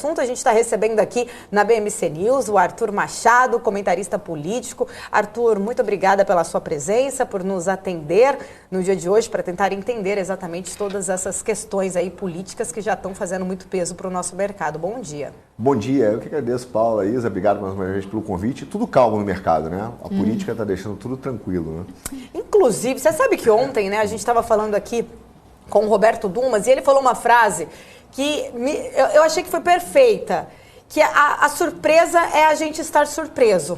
assunto. A gente está recebendo aqui na BMC News o Arthur Machado, comentarista político. Arthur, muito obrigada pela sua presença, por nos atender no dia de hoje para tentar entender exatamente todas essas questões aí políticas que já estão fazendo muito peso para o nosso mercado. Bom dia. Bom dia, eu que agradeço, Paula, Isa, obrigado mais uma vez pelo convite. Tudo calmo no mercado, né? A política está deixando tudo tranquilo, né? Inclusive, você sabe que ontem, né, a gente estava falando aqui com o Roberto Dumas e ele falou uma frase que eu achei que foi perfeita, que a surpresa é a gente estar surpreso.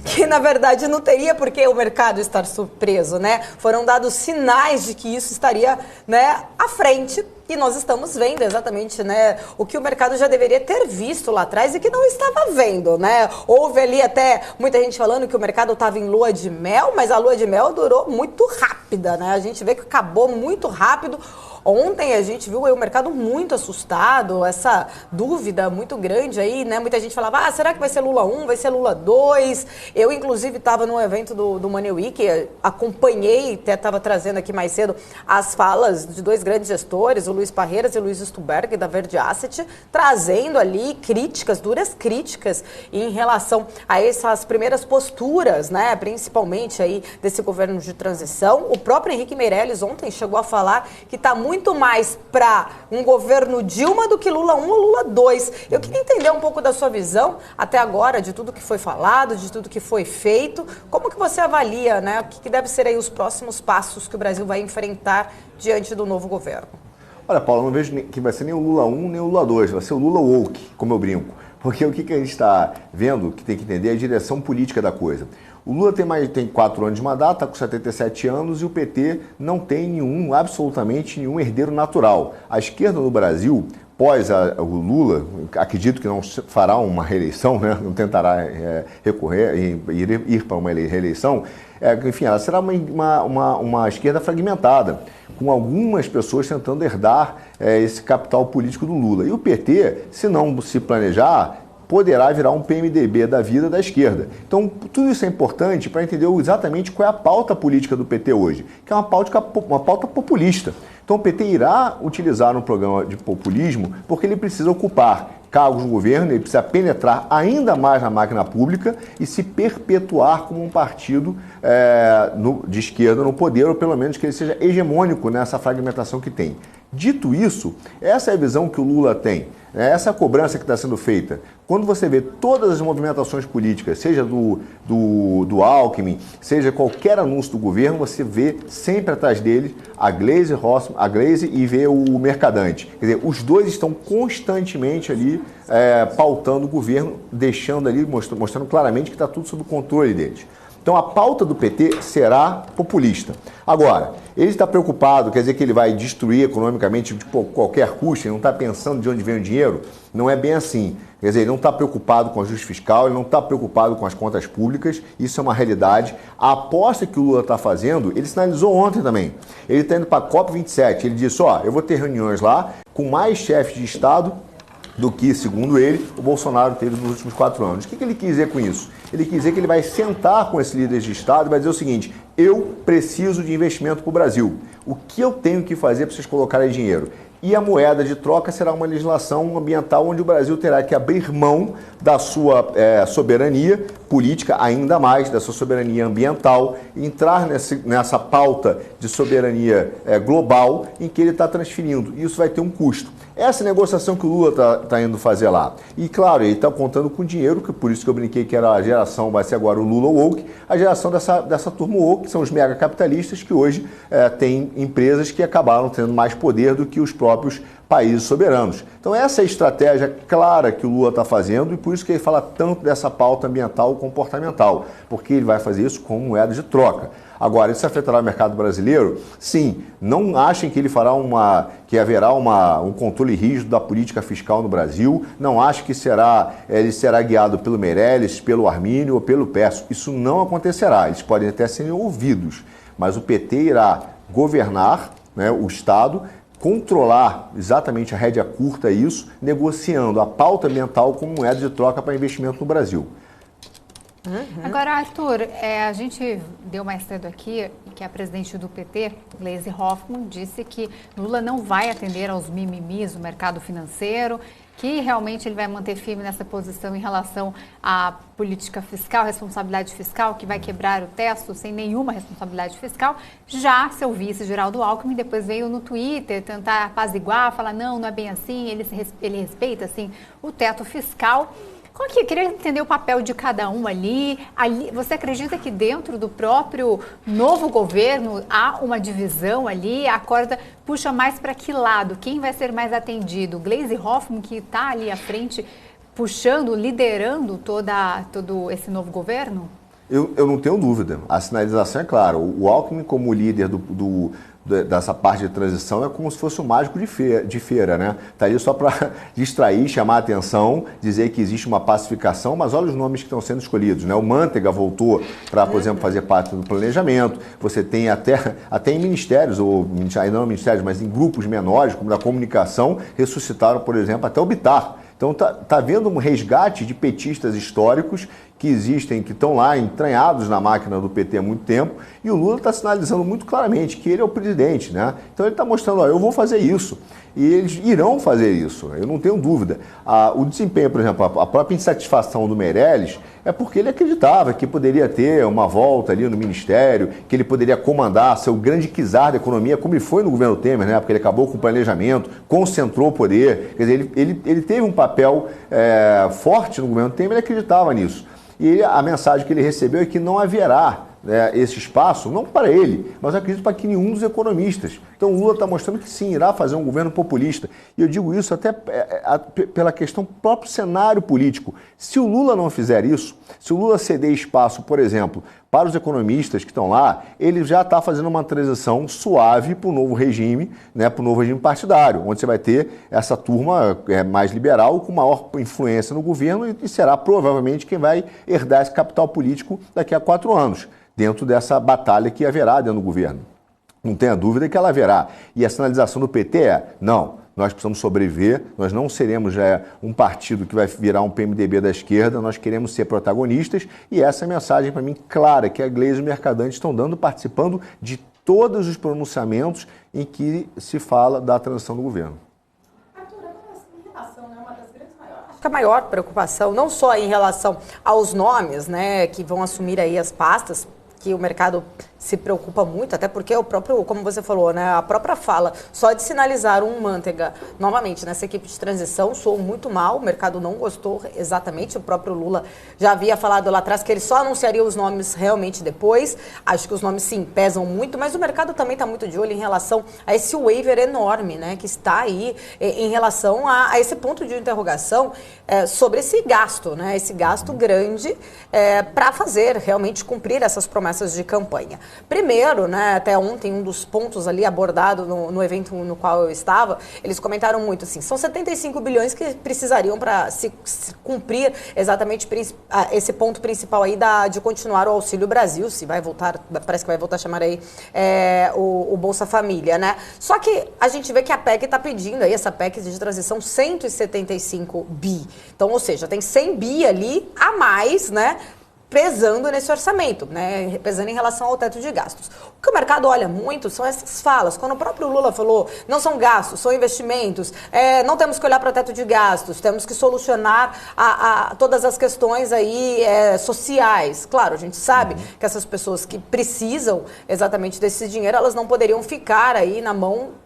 Que, na verdade, não teria por que o mercado estar surpreso, né? Foram dados sinais de que isso estaria, né, à frente. E nós estamos vendo exatamente, né, o que o mercado já deveria ter visto lá atrás e que não estava vendo, né? Houve ali até muita gente falando que o mercado estava em lua de mel, mas a lua de mel durou muito rápida, né? A gente vê que acabou muito rápido. Ontem a gente viu aí o mercado muito assustado, essa dúvida muito grande aí, né? Muita gente falava, será que vai ser Lula 1, vai ser Lula 2? Eu, inclusive, estava no evento do Money Week, acompanhei, até estava trazendo aqui mais cedo as falas de dois grandes gestores, o Luiz Parreiras e o Luiz Stuberg, da Verde Asset, trazendo ali críticas, duras críticas em relação a essas primeiras posturas, né? Principalmente aí desse governo de transição. O próprio Henrique Meirelles ontem chegou a falar que está muito mais para um governo Dilma do que Lula 1 ou Lula 2. Eu queria entender um pouco da sua visão até agora, de tudo que foi falado, de tudo que foi feito. Como que você avalia, né, o que devem ser aí os próximos passos que o Brasil vai enfrentar diante do novo governo? Olha, Paulo, não vejo que vai ser nem o Lula 1 nem o Lula 2, vai ser o Lula woke, como eu brinco. Porque o que a gente está vendo, que tem que entender, é a direção política da coisa. O Lula tem 4 anos de mandato, está com 77 anos e o PT não tem absolutamente nenhum herdeiro natural. A esquerda no Brasil, pós o Lula, acredito que não fará uma reeleição, né? Não tentará recorrer, ir para uma reeleição, enfim, ela será uma esquerda fragmentada, com algumas pessoas tentando herdar esse capital político do Lula. E o PT, se não se planejar, poderá virar um PMDB da vida da esquerda. Então, tudo isso é importante para entender exatamente qual é a pauta política do PT hoje, que é uma pauta populista. Então, o PT irá utilizar um programa de populismo porque ele precisa ocupar cargos no governo, ele precisa penetrar ainda mais na máquina pública e se perpetuar como um partido de esquerda no poder, ou pelo menos que ele seja hegemônico nessa fragmentação que tem. Dito isso, essa é a visão que o Lula tem. Essa cobrança que está sendo feita. Quando você vê todas as movimentações políticas, seja do Alckmin, seja qualquer anúncio do governo, você vê sempre atrás dele a Gleisi e vê o Mercadante. Quer dizer, os dois estão constantemente ali pautando o governo, deixando ali, mostrando claramente que está tudo sob o controle deles. Então a pauta do PT será populista. Agora, ele está preocupado, quer dizer que ele vai destruir economicamente de qualquer custo, ele não está pensando de onde vem o dinheiro? Não é bem assim. Quer dizer, ele não está preocupado com o ajuste fiscal, ele não está preocupado com as contas públicas, isso é uma realidade. A aposta que o Lula está fazendo, ele sinalizou ontem também. Ele está indo para a COP27, ele disse, eu vou ter reuniões lá com mais chefes de Estado do que, segundo ele, o Bolsonaro teve nos últimos 4 anos. O que ele quis dizer com isso? Ele quis dizer que ele vai sentar com esses líderes de Estado e vai dizer o seguinte, eu preciso de investimento para o Brasil. O que eu tenho que fazer para vocês colocarem dinheiro? E a moeda de troca será uma legislação ambiental onde o Brasil terá que abrir mão da sua soberania política, ainda mais da sua soberania ambiental, entrar nessa pauta de soberania global em que ele está transferindo. E isso vai ter um custo. Essa negociação que o Lula está indo fazer lá. E, claro, ele está contando com dinheiro, que por isso que eu brinquei que era a geração, vai ser agora o Lula woke, a geração dessa turma woke, que são os megacapitalistas que hoje têm empresas que acabaram tendo mais poder do que os próprios países soberanos. Então essa é a estratégia clara que o Lula está fazendo e por isso que ele fala tanto dessa pauta ambiental e comportamental, porque ele vai fazer isso como moeda de troca. Agora, isso afetará o mercado brasileiro? Sim. Não achem que ele que haverá um controle rígido da política fiscal no Brasil. Não achem que ele será guiado pelo Meirelles, pelo Armínio ou pelo Pécio. Isso não acontecerá. Eles podem até ser ouvidos, mas o PT irá governar, né, o Estado, controlar exatamente a rédea curta isso, negociando a pauta ambiental como moeda de troca para investimento no Brasil. Agora, Arthur, a gente deu mais cedo aqui que a presidente do PT, Gleisi Hoffmann, disse que Lula não vai atender aos mimimis do mercado financeiro, que realmente ele vai manter firme nessa posição em relação à política fiscal, responsabilidade fiscal, que vai quebrar o teto sem nenhuma responsabilidade fiscal. Já seu vice, Geraldo Alckmin, depois veio no Twitter tentar apaziguar, falar não é bem assim, ele respeita assim o teto fiscal. Eu queria entender o papel de cada um ali. Você acredita que dentro do próprio novo governo há uma divisão ali? A corda puxa mais para que lado? Quem vai ser mais atendido? Gleisi Hoffmann, que está ali à frente, puxando, liderando todo esse novo governo? Eu não tenho dúvida. A sinalização é clara. O Alckmin, como líder dessa parte de transição, é como se fosse um mágico de feira, né? Está ali só para distrair, chamar a atenção, dizer que existe uma pacificação, mas olha os nomes que estão sendo escolhidos, né? O Manteiga voltou para, por exemplo, fazer parte do planejamento. Você tem até em ministérios, ou ainda não ministérios, mas em grupos menores, como da comunicação, ressuscitaram, por exemplo, até o Bittar. Então tá havendo um resgate de petistas históricos que existem, que estão lá entranhados na máquina do PT há muito tempo, e o Lula está sinalizando muito claramente que ele é o presidente, né? Então ele está mostrando, eu vou fazer isso. E eles irão fazer isso, eu não tenho dúvida. O desempenho, por exemplo, a própria insatisfação do Meirelles é porque ele acreditava que poderia ter uma volta ali no Ministério, que ele poderia comandar, ser o grande czar da economia, como ele foi no governo Temer, né? Porque ele acabou com o planejamento, concentrou o poder. Quer dizer, ele teve um papel forte no governo Temer, ele acreditava nisso. E a mensagem que ele recebeu é que não haverá esse espaço, não para ele, mas acredito para que nenhum dos economistas. Então o Lula está mostrando que sim, irá fazer um governo populista. E eu digo isso até pela questão do próprio cenário político. Se o Lula não fizer isso, se o Lula ceder espaço, por exemplo, para os economistas que estão lá, ele já está fazendo uma transição suave para o novo regime, né, para o novo regime partidário, onde você vai ter essa turma mais liberal, com maior influência no governo e será provavelmente quem vai herdar esse capital político daqui a 4 anos, dentro dessa batalha que haverá dentro do governo. Não tenha dúvida que ela haverá. E a sinalização do PT não, nós precisamos sobreviver, nós não seremos um partido que vai virar um PMDB da esquerda, nós queremos ser protagonistas, e essa é a mensagem para mim clara que a Gleisi e o Mercadante estão dando, participando de todos os pronunciamentos em que se fala da transição do governo. Acho que a maior preocupação, não só em relação aos nomes, né, que vão assumir aí as pastas, que o mercado se preocupa muito, até porque o próprio, como você falou, né, a própria fala, só de sinalizar um Manteiga, novamente, nessa equipe de transição, soou muito mal, o mercado não gostou exatamente, o próprio Lula já havia falado lá atrás que ele só anunciaria os nomes realmente depois, acho que os nomes sim, pesam muito, mas o mercado também está muito de olho em relação a esse waiver enorme, né, que está aí em relação a esse ponto de interrogação sobre esse gasto, né, esse gasto grande para fazer, realmente cumprir essas promessas de campanha. Primeiro, né, até ontem, um dos pontos ali abordado no evento no qual eu estava, eles comentaram muito assim, são 75 bilhões que precisariam para se cumprir exatamente esse ponto principal aí de continuar o Auxílio Brasil, se vai voltar, parece que vai voltar a chamar aí o Bolsa Família, né? Só que a gente vê que a PEC está pedindo aí, essa PEC de transição, 175 bi. Então, ou seja, tem 100 bi ali a mais, né? Pesando nesse orçamento, né, pesando em relação ao teto de gastos. O que o mercado olha muito são essas falas. Quando o próprio Lula falou, não são gastos, são investimentos, não temos que olhar para o teto de gastos, temos que solucionar todas as questões aí sociais. Claro, a gente sabe que essas pessoas que precisam exatamente desse dinheiro, elas não poderiam ficar aí na mão,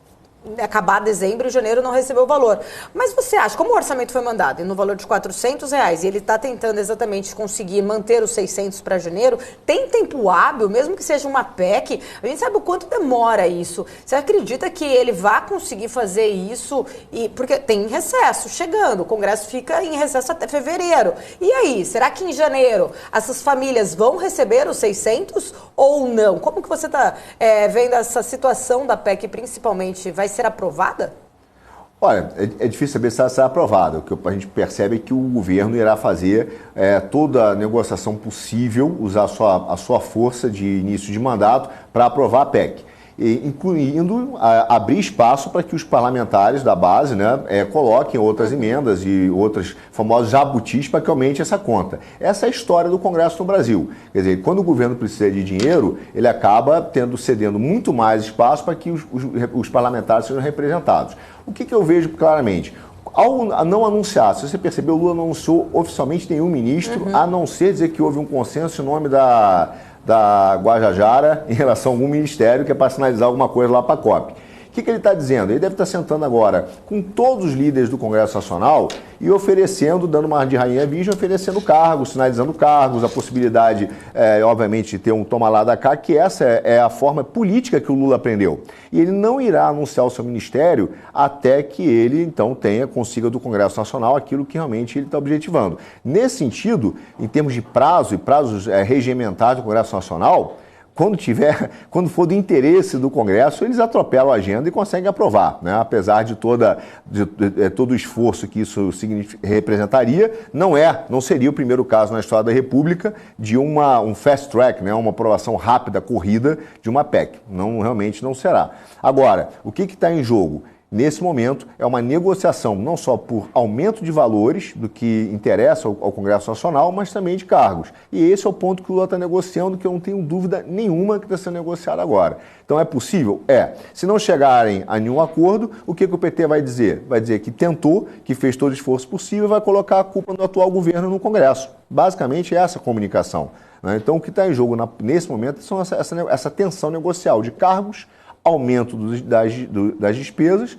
acabar dezembro e janeiro não recebeu o valor. Mas você acha, como o orçamento foi mandado no valor de R$400 e ele está tentando exatamente conseguir manter os 600 para janeiro, tem tempo hábil, mesmo que seja uma PEC, a gente sabe o quanto demora isso. Você acredita que ele vai conseguir fazer isso? Porque tem recesso chegando, o Congresso fica em recesso até fevereiro. E aí, será que em janeiro essas famílias vão receber os 600 ou não? Como que você está vendo essa situação da PEC, principalmente? Vai ser aprovada? Olha, é difícil saber se ela será aprovada. O que a gente percebe é que o governo irá fazer toda a negociação possível, usar a sua força de início de mandato para aprovar a PEC. Incluindo abrir espaço para que os parlamentares da base, né, coloquem outras emendas e outros famosos jabutis para que aumente essa conta. Essa é a história do Congresso no Brasil. Quer dizer, quando o governo precisa de dinheiro, ele acaba cedendo muito mais espaço para que os parlamentares sejam representados. O que eu vejo claramente? Ao não anunciar, se você percebeu, o Lula não anunciou oficialmente nenhum ministro, a não ser dizer que houve um consenso em nome da Guajajara em relação a algum ministério que é para sinalizar alguma coisa lá para a COP. O que ele está dizendo? Ele deve estar sentando agora com todos os líderes do Congresso Nacional e oferecendo, dando uma de rainha virgem, oferecendo cargos, sinalizando cargos, a possibilidade, obviamente, de ter um toma lá da cá, que essa é a forma política que o Lula aprendeu. E ele não irá anunciar o seu ministério até que ele, então, consiga do Congresso Nacional aquilo que realmente ele está objetivando. Nesse sentido, em termos de prazo e prazos regimentados do Congresso Nacional, quando for do interesse do Congresso, eles atropelam a agenda e conseguem aprovar, né? Apesar de todo o esforço que isso representaria, não seria o primeiro caso na história da República de um fast track, né? Uma aprovação rápida, corrida de uma PEC. Realmente não será. Agora, o que está em jogo? Nesse momento, é uma negociação não só por aumento de valores do que interessa ao Congresso Nacional, mas também de cargos. E esse é o ponto que o Lula está negociando, que eu não tenho dúvida nenhuma que está sendo negociado agora. Então é possível? É. Se não chegarem a nenhum acordo, o que o PT vai dizer? Vai dizer que tentou, que fez todo o esforço possível e vai colocar a culpa do atual governo no Congresso. Basicamente, é essa a comunicação, né? Então, o que está em jogo nesse momento são essa tensão negocial de cargos, aumento das despesas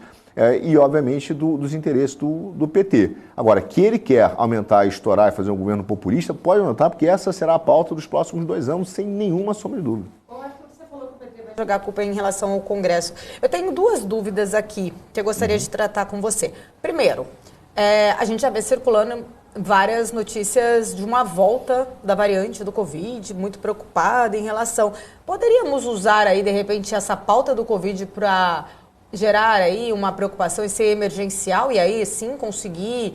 e, obviamente, dos interesses do PT. Agora, que ele quer aumentar, estourar e fazer um governo populista, pode anotar, porque essa será a pauta dos próximos 2 anos, sem nenhuma sombra de dúvida. Você falou que o PT vai jogar a culpa em relação ao Congresso. Eu tenho 2 dúvidas aqui que eu gostaria de tratar com você. Primeiro, a gente já vê circulando várias notícias de uma volta da variante do Covid, muito preocupada em relação... Poderíamos usar aí, de repente, essa pauta do Covid para gerar aí uma preocupação e ser emergencial e aí, sim, conseguir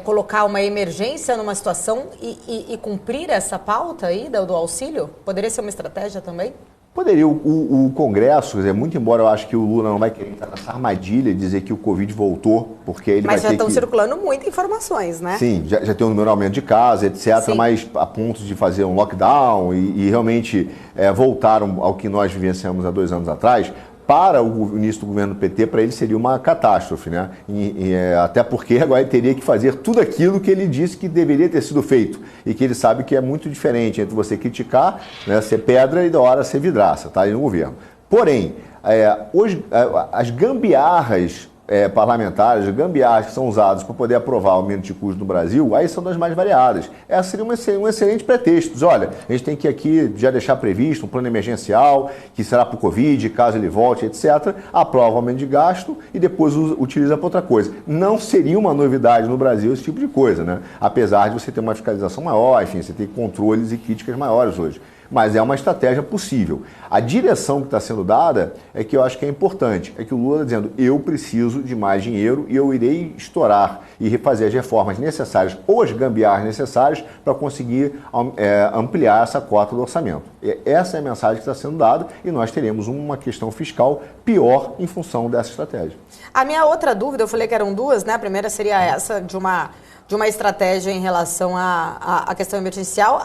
colocar uma emergência numa situação e cumprir essa pauta aí do auxílio? Poderia ser uma estratégia também? Poderia. O Congresso, quer dizer, muito embora eu acho que o Lula não vai querer entrar nessa armadilha de dizer que o Covid voltou, porque ele vai ter que... Mas já estão circulando muitas informações, né? Sim, já tem um número aumento de casos, etc., sim, mas a ponto de fazer um lockdown e realmente voltaram ao que nós vivenciamos há 2 anos atrás. Para o início do governo do PT, para ele seria uma catástrofe, né? Até porque agora ele teria que fazer tudo aquilo que ele disse que deveria ter sido feito e que ele sabe que é muito diferente entre você criticar, né, ser pedra e da hora ser vidraça, tá? Aí no governo. Porém, hoje as gambiarras parlamentares, gambiarras que são usadas para poder aprovar o aumento de custo no Brasil, aí são das mais variadas. Essa seria um excelente pretexto. Olha, a gente tem que aqui já deixar previsto um plano emergencial, que será para o Covid, caso ele volte, etc. Aprova o aumento de gasto e depois utiliza para outra coisa. Não seria uma novidade no Brasil esse tipo de coisa, né? Apesar de você ter uma fiscalização maior, enfim, você ter controles e críticas maiores hoje. Mas é uma estratégia possível. A direção que está sendo dada é que eu acho que é importante. É que o Lula está dizendo, eu preciso de mais dinheiro e eu irei estourar e refazer as reformas necessárias ou as gambiarras necessárias para conseguir ampliar essa cota do orçamento. Essa é a mensagem que está sendo dada e nós teremos uma questão fiscal pior em função dessa estratégia. A minha outra dúvida, eu falei que eram 2, né? A primeira seria essa de uma estratégia em relação à questão emergencial.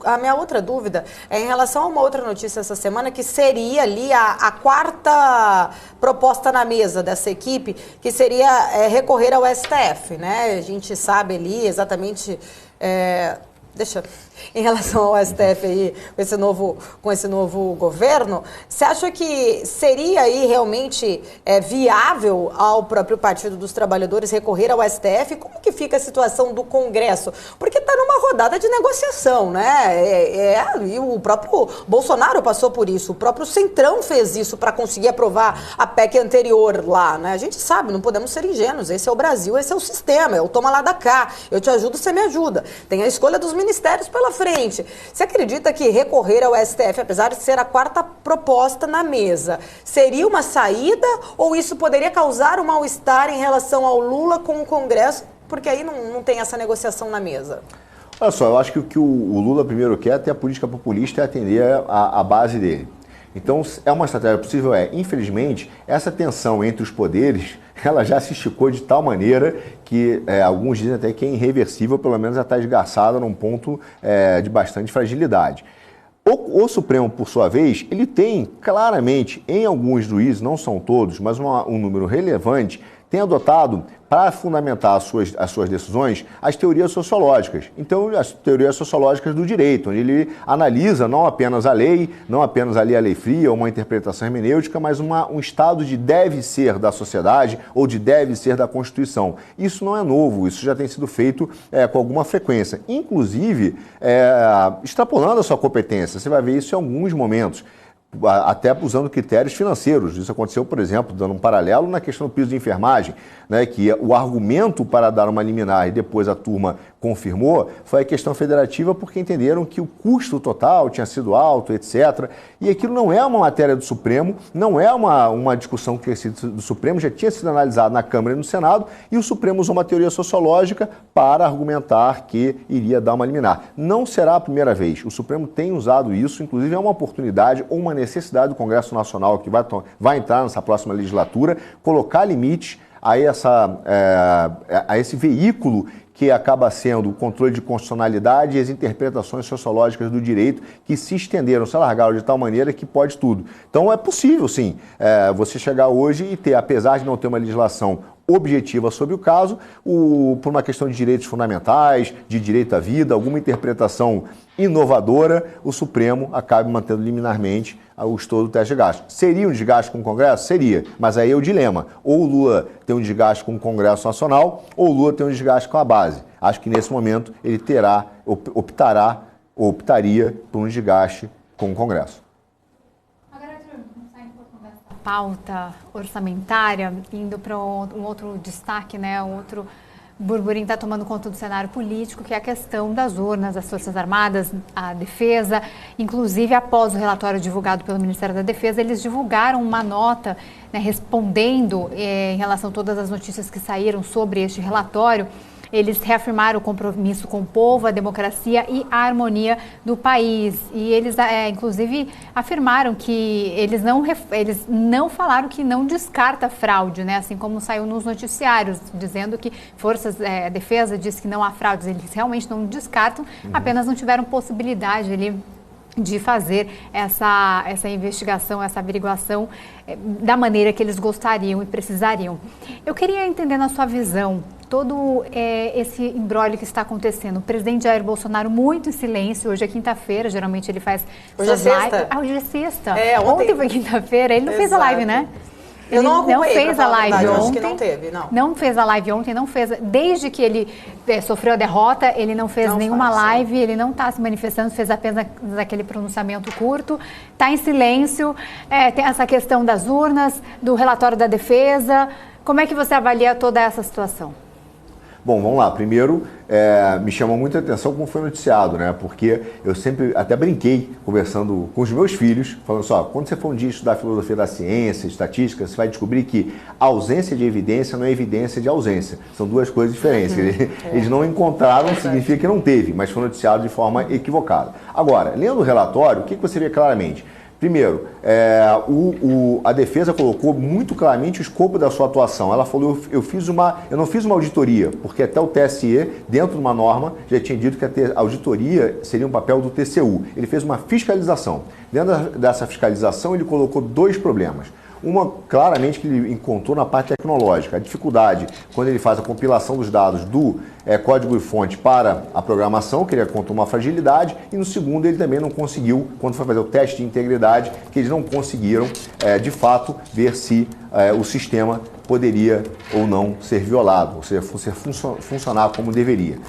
A minha outra dúvida é em relação a uma outra notícia essa semana, que seria ali a 4ª proposta na mesa dessa equipe, que seria recorrer ao STF, né? A gente sabe ali exatamente... Em relação ao STF aí, com esse novo governo, você acha que seria aí realmente viável ao próprio Partido dos Trabalhadores recorrer ao STF? Como que fica a situação do Congresso? Porque está numa rodada de negociação, né? E o próprio Bolsonaro passou por isso, o próprio Centrão fez isso para conseguir aprovar a PEC anterior lá, né? A gente sabe, não podemos ser ingênuos, esse é o Brasil, esse é o sistema, é o toma lá da cá, eu te ajudo, você me ajuda. Tem a escolha dos ministérios pela frente. Você acredita que recorrer ao STF, apesar de ser a 4ª proposta na mesa, seria uma saída ou isso poderia causar um mal-estar em relação ao Lula com o Congresso, porque aí não tem essa negociação na mesa? Olha só, eu acho que o que o Lula primeiro quer ter a política populista é atender a base dele. Então, é uma estratégia possível? Infelizmente, essa tensão entre os poderes, ela já se esticou de tal maneira que alguns dizem até que é irreversível, pelo menos já está esgarçada num ponto de bastante fragilidade. O Supremo, por sua vez, ele tem claramente, em alguns juízes, não são todos, mas um número relevante, tem adotado, para fundamentar as suas decisões, as teorias sociológicas. Então, as teorias sociológicas do direito, onde ele analisa não apenas a lei, não apenas ali a lei fria, uma interpretação hermenêutica, mas um estado de deve ser da sociedade ou de deve ser da Constituição. Isso não é novo, isso já tem sido feito com alguma frequência. Inclusive, extrapolando a sua competência, você vai ver isso em alguns momentos, até usando critérios financeiros. Isso aconteceu, por exemplo, dando um paralelo na questão do piso de enfermagem, né, que o argumento para dar uma liminar e depois a turma confirmou foi a questão federativa, porque entenderam que o custo total tinha sido alto, etc. E aquilo não é uma matéria do Supremo, não é uma discussão que tinha sido do Supremo, já tinha sido analisado na Câmara e no Senado, e o Supremo usou uma teoria sociológica para argumentar que iria dar uma liminar. Não será a primeira vez. O Supremo tem usado isso, inclusive é uma oportunidade ou uma necessidade do Congresso Nacional, que vai entrar nessa próxima legislatura, colocar limites a esse veículo que acaba sendo o controle de constitucionalidade e as interpretações sociológicas do direito que se estenderam, se alargaram de tal maneira que pode tudo. Então é possível, sim, você chegar hoje e ter, apesar de não ter uma legislação objetiva sobre o caso, por uma questão de direitos fundamentais, de direito à vida, alguma interpretação inovadora, o Supremo acabe mantendo liminarmente o estouro do teto de gasto. Seria um desgaste com o Congresso? Seria, mas aí é o dilema. Ou o Lula tem um desgaste com o Congresso Nacional, ou o Lula tem um desgaste com a base. Acho que nesse momento ele optaria por um desgaste com o Congresso. Pauta orçamentária, indo para um outro destaque, né, um outro burburinho está tomando conta do cenário político, que é a questão das urnas, das Forças Armadas, a Defesa. Inclusive, após o relatório divulgado pelo Ministério da Defesa, eles divulgaram uma nota, né, respondendo em relação a todas as notícias que saíram sobre este relatório. Eles reafirmaram o compromisso com o povo, a democracia e a harmonia do país. E eles, inclusive, afirmaram que eles não falaram que não descarta fraude, né? Assim como saiu nos noticiários, dizendo que a Defesa disse que não há fraudes. Eles realmente não descartam, apenas não tiveram possibilidade de fazer essa investigação, essa averiguação da maneira que eles gostariam e precisariam. Eu queria entender, na sua visão, todo esse imbróglio que está acontecendo. O presidente Jair Bolsonaro muito em silêncio. Hoje é quinta-feira, geralmente ele faz... Hoje é sexta? Hoje é sexta. Ontem foi quinta-feira, ele não fez a live, né? Eu não acompanhei, fez a live ontem. Acho que não teve, não. Não fez a live ontem, não fez. Desde que ele sofreu a derrota, ele não fez nenhuma live, ele não está se manifestando, fez apenas aquele pronunciamento curto, está em silêncio. Tem essa questão das urnas, do relatório da Defesa. Como é que você avalia toda essa situação? Bom, vamos lá. Primeiro, me chamou muita atenção como foi noticiado, né? Porque eu sempre até brinquei conversando com os meus filhos, falando só, quando você for um dia estudar filosofia da ciência, estatística, você vai descobrir que a ausência de evidência não é evidência de ausência. São duas coisas diferentes. Eles não encontraram, significa que não teve, mas foi noticiado de forma equivocada. Agora, lendo o relatório, o que você vê claramente? Primeiro, a Defesa colocou muito claramente o escopo da sua atuação. Ela falou, eu não fiz uma auditoria, porque até o TSE, dentro de uma norma, já tinha dito que a auditoria seria um papel do TCU. Ele fez uma fiscalização. Dentro dessa fiscalização, ele colocou dois problemas. Uma, claramente, que ele encontrou na parte tecnológica, a dificuldade quando ele faz a compilação dos dados do código e fonte para a programação, que ele encontrou uma fragilidade, e no segundo ele também não conseguiu, quando foi fazer o teste de integridade, que eles não conseguiram, de fato, ver se o sistema poderia ou não ser violado, ou seja, funcionar como deveria.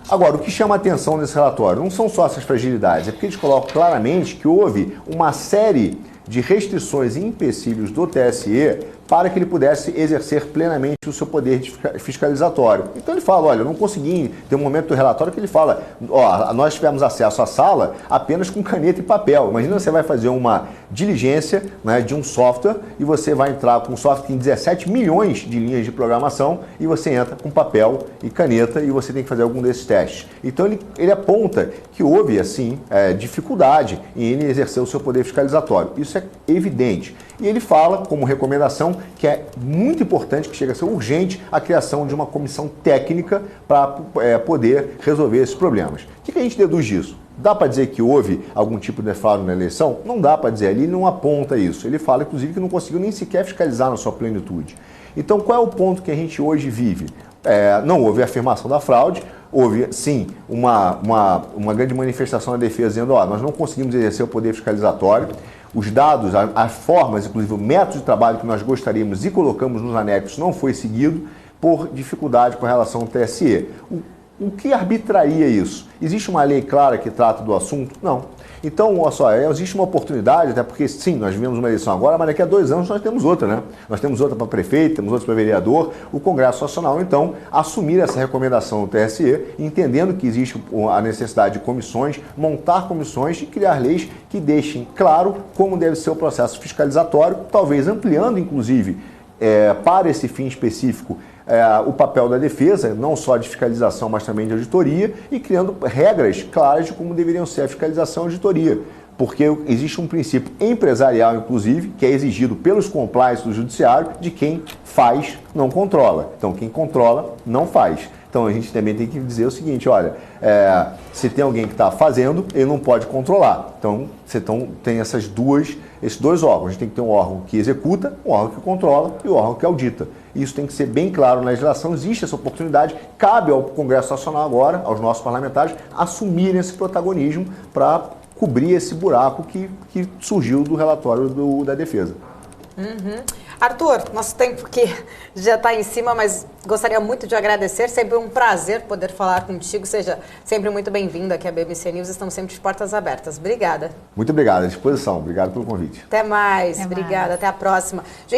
Agora, o que chama a atenção nesse relatório não são só essas fragilidades, é porque eles colocam claramente que houve uma série de restrições e empecilhos do TSE para que ele pudesse exercer plenamente o seu poder fiscalizatório. Então ele fala, olha, eu não consegui, tem um momento do relatório que ele fala, nós tivemos acesso à sala apenas com caneta e papel. Imagina, você vai fazer uma diligência, né, de um software e você vai entrar com um software que tem 17 milhões de linhas de programação e você entra com papel e caneta e você tem que fazer algum desses testes. Então ele aponta que houve, assim, dificuldade em ele exercer o seu poder fiscalizatório. Isso é evidente. E ele fala, como recomendação, que é muito importante, que chega a ser urgente, a criação de uma comissão técnica para poder resolver esses problemas. O que a gente deduz disso? Dá para dizer que houve algum tipo de fraude na eleição? Não dá para dizer, ali não aponta isso. Ele fala, inclusive, que não conseguiu nem sequer fiscalizar na sua plenitude. Então, qual é o ponto que a gente hoje vive? Não houve afirmação da fraude, houve, sim, uma grande manifestação da defesa dizendo, nós não conseguimos exercer o poder fiscalizatório, os dados, as formas, inclusive o método de trabalho que nós gostaríamos e colocamos nos anexos não foi seguido por dificuldade com relação ao TSE. O que arbitraria isso? Existe uma lei clara que trata do assunto? Não. Então, olha só, existe uma oportunidade, até porque, sim, nós vivemos uma eleição agora, mas daqui a 2 anos nós temos outra, né? Nós temos outra para prefeito, temos outra para vereador, o Congresso Nacional, então, assumir essa recomendação do TSE, entendendo que existe a necessidade de comissões, montar comissões e criar leis que deixem claro como deve ser o processo fiscalizatório, talvez ampliando, inclusive, para esse fim específico, o papel da defesa, não só de fiscalização, mas também de auditoria, e criando regras claras de como deveriam ser a fiscalização e a auditoria. Porque existe um princípio empresarial, inclusive, que é exigido pelos compliance do judiciário, de quem faz não controla. Então, quem controla não faz. Então, a gente também tem que dizer o seguinte, olha, se tem alguém que está fazendo, ele não pode controlar. Então, você tem esses dois órgãos. A gente tem que ter um órgão que executa, um órgão que controla e um órgão que audita. Isso tem que ser bem claro na legislação, existe essa oportunidade, cabe ao Congresso Nacional agora, aos nossos parlamentares, assumirem esse protagonismo para cobrir esse buraco que surgiu do relatório da defesa. Arthur, nosso tempo aqui já está em cima, mas gostaria muito de agradecer. Sempre um prazer poder falar contigo. Seja sempre muito bem-vindo aqui à BBC News. Estamos sempre de portas abertas. Obrigada. Muito obrigado, à disposição. Obrigado pelo convite. Até mais. Obrigada. Até a próxima. Gente,